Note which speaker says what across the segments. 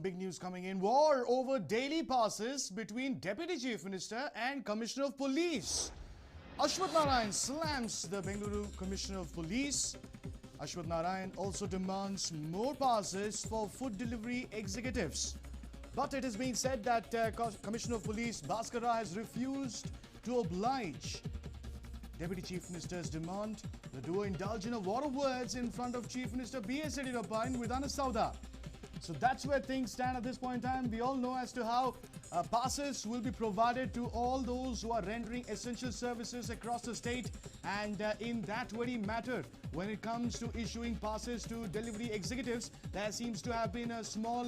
Speaker 1: big news coming in. War over daily passes between Deputy Chief Minister and Commissioner of Police. Ashwath Narayan slams the Bengaluru Commissioner of Police. Ashwath Narayan also demands more passes for food delivery executives. But it is being said that Commissioner of Police Bhaskar Rao has refused to oblige Deputy Chief Minister's demand. The duo indulge in a war of words in front of Chief Minister BS Yediyurappa in Vidhana Soudha. So that's where things stand at this point in time. We all know as to how passes will be provided to all those who are rendering essential services across the state. And in that very matter, when it comes to issuing passes to delivery executives, there seems to have been a small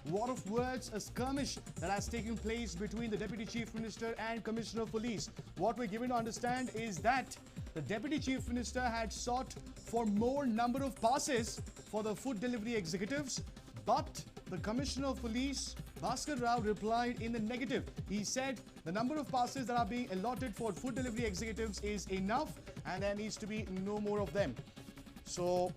Speaker 1: war of words, a skirmish that has taken place between the Deputy Chief Minister and Commissioner of Police. What we're given to understand is that the Deputy Chief Minister had sought for more number of passes for the food delivery executives, but the Commissioner of Police, Bhaskar Rao, replied in the negative. He said the number of passes that are being allotted for food delivery executives is enough and there needs to be no more of them. So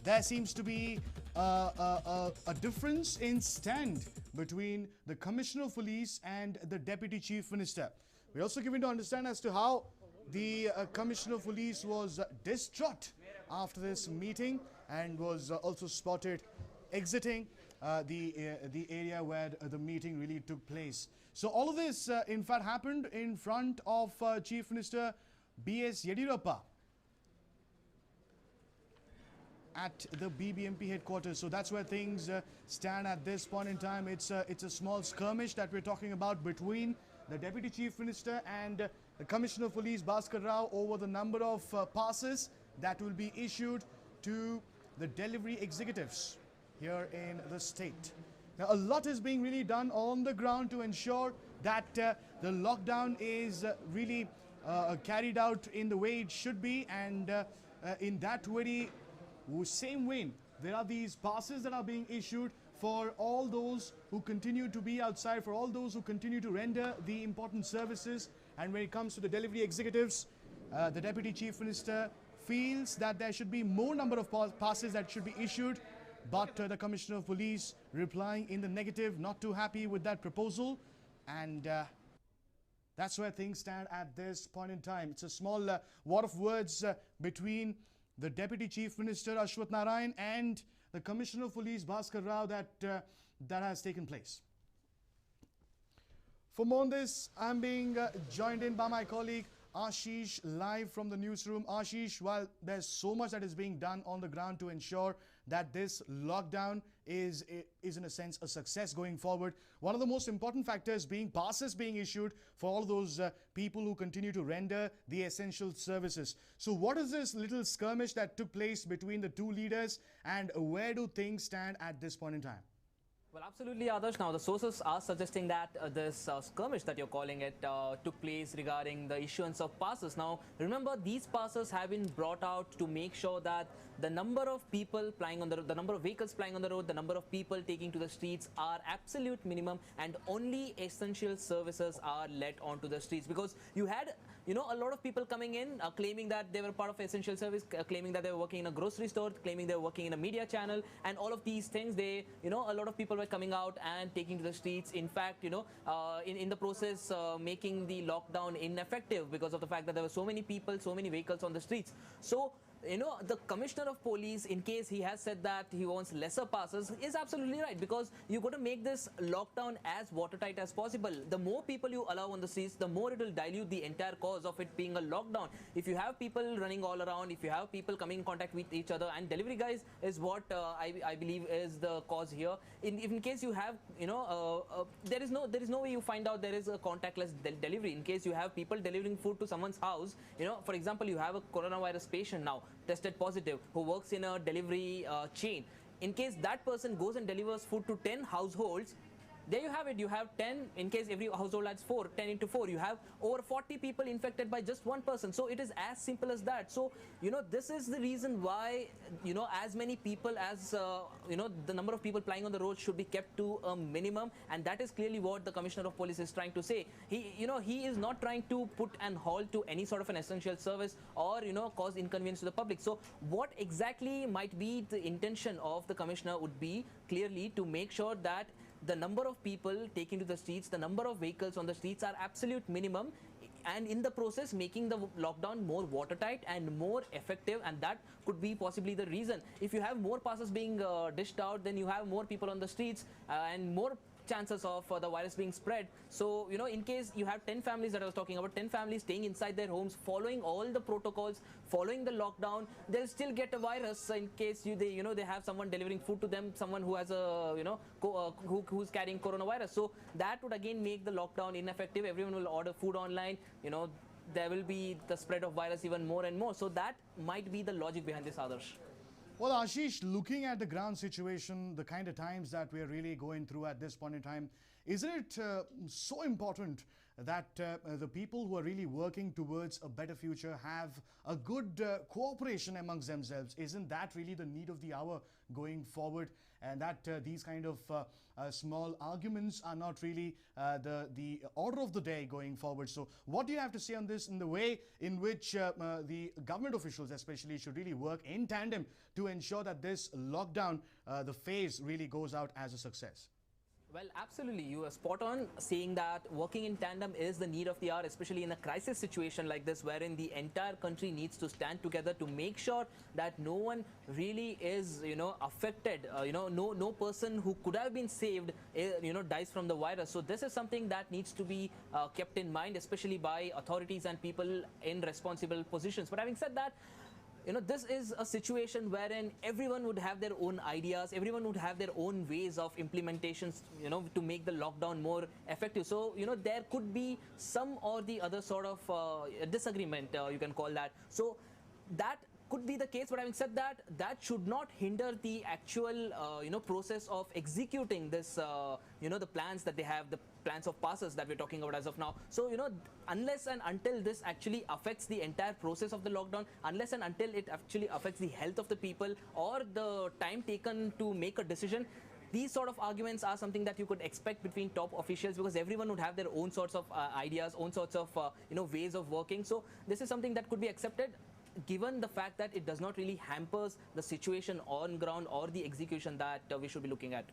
Speaker 1: there seems to be a difference in stand between the Commissioner of Police and the Deputy Chief Minister. We're also given to understand as to how the Commissioner of Police was distraught after this meeting and was also spotted exiting the area where the meeting really took place. So all of this in fact happened in front of Chief Minister BS Yediyurappa at the BBMP headquarters. So that's where things stand at this point in time. It's a small skirmish that we're talking about between the Deputy Chief Minister and the Commissioner of Police Bhaskar Rao over the number of passes that will be issued to the delivery executives here in the state. Now, a lot is being really done on the ground to ensure that the lockdown is really carried out in the way it should be, and in that very same way, there are these passes that are being issued for all those who continue to be outside, for all those who continue to render the important services. And when it comes to the delivery executives, the Deputy Chief Minister feels that there should be more number of passes that should be issued. But the Commissioner of Police replying in the negative, not too happy with that proposal. And that's where things stand at this point in time. It's a small war of words between the Deputy Chief Minister Ashwath Narayan and the Commissioner of Police Bhaskar Rao that has taken place. For more on this, I'm being joined in by my colleague Ashish, live from the newsroom. Ashish, while there's so much that is being done on the ground to ensure that this lockdown is in a sense a success going forward, one of the most important factors being passes being issued for all those people who continue to render the essential services. So what is this little skirmish that took place between the two leaders, and where do things stand at this point in time?
Speaker 2: Well, absolutely, Adarsh. Now, the sources are suggesting that this skirmish that you're calling it took place regarding the issuance of passes. Now, remember, these passes have been brought out to make sure that the number of people plying on the road, the number of vehicles plying on the road, the number of people taking to the streets are absolute minimum, and only essential services are let onto the streets. Because you had, a lot of people coming in claiming that they were part of essential service, claiming that they were working in a grocery store, claiming they were working in a media channel, and all of these things. A lot of people were coming out and taking to the streets. In fact, in the process, making the lockdown ineffective because of the fact that there were so many people, so many vehicles on the streets. So the Commissioner of Police, in case he has said that he wants lesser passes, is absolutely right, because you've got to make this lockdown as watertight as possible. The more people you allow on the streets, the more it will dilute the entire cause of it being a lockdown. If you have people running all around, if you have people coming in contact with each other, and delivery guys is what I believe is the cause here. In case you have, there is no way you find out there is a contactless delivery. In case you have people delivering food to someone's house, for example, you have a coronavirus patient now tested positive who works in a delivery chain. In case that person goes and delivers food to 10 households, there you have it. You have 10, in case every household has 4, 10 into 4, you have over 40 people infected by just one person. So it is as simple as that. So, this is the reason why, as many people as, the number of people plying on the road should be kept to a minimum. And that is clearly what the Commissioner of Police is trying to say. He is not trying to put an halt to any sort of an essential service or, cause inconvenience to the public. So what exactly might be the intention of the Commissioner would be clearly to make sure that the number of people taking to the streets, the number of vehicles on the streets are absolute minimum, and in the process making the lockdown more watertight and more effective. And that could be possibly the reason. If you have more passes being dished out, then you have more people on the streets and more chances of the virus being spread. So, in case you have 10 families that I was talking about, 10 families staying inside their homes, following all the protocols, following the lockdown, they'll still get a virus in case they have someone delivering food to them, someone who has a, who's carrying coronavirus. So that would again make the lockdown ineffective. Everyone will order food online, there will be the spread of virus even more and more. So that might be the logic behind this, Adarsh.
Speaker 1: Well, Ashish, looking at the ground situation, the kind of times that we're really going through at this point in time, isn't it so important that the people who are really working towards a better future have a good cooperation amongst themselves? Isn't that really the need of the hour going forward? And that these kind of small arguments are not really the order of the day going forward. So what do you have to say on this, in the way in which the government officials especially should really work in tandem to ensure that this lockdown, the phase really goes out as a success?
Speaker 2: Well, absolutely. You are spot on saying that working in tandem is the need of the hour, especially in a crisis situation like this, wherein the entire country needs to stand together to make sure that no one really is, affected. No person who could have been saved, dies from the virus. So this is something that needs to be kept in mind, especially by authorities and people in responsible positions. But having said that, this is a situation wherein everyone would have their own ideas, everyone would have their own ways of implementations, to make the lockdown more effective. So, there could be some or the other sort of disagreement, you can call that. So, that could be the case, but having said that, that should not hinder the actual, process of executing this, the plans that they have, the plans of passes that we're talking about as of now. So, unless and until this actually affects the entire process of the lockdown, unless and until it actually affects the health of the people or the time taken to make a decision, these sort of arguments are something that you could expect between top officials, because everyone would have their own sorts of ideas, own sorts of, ways of working. So, this is something that could be accepted, given the fact that it does not really hampers the situation on ground or the execution that we should be looking at.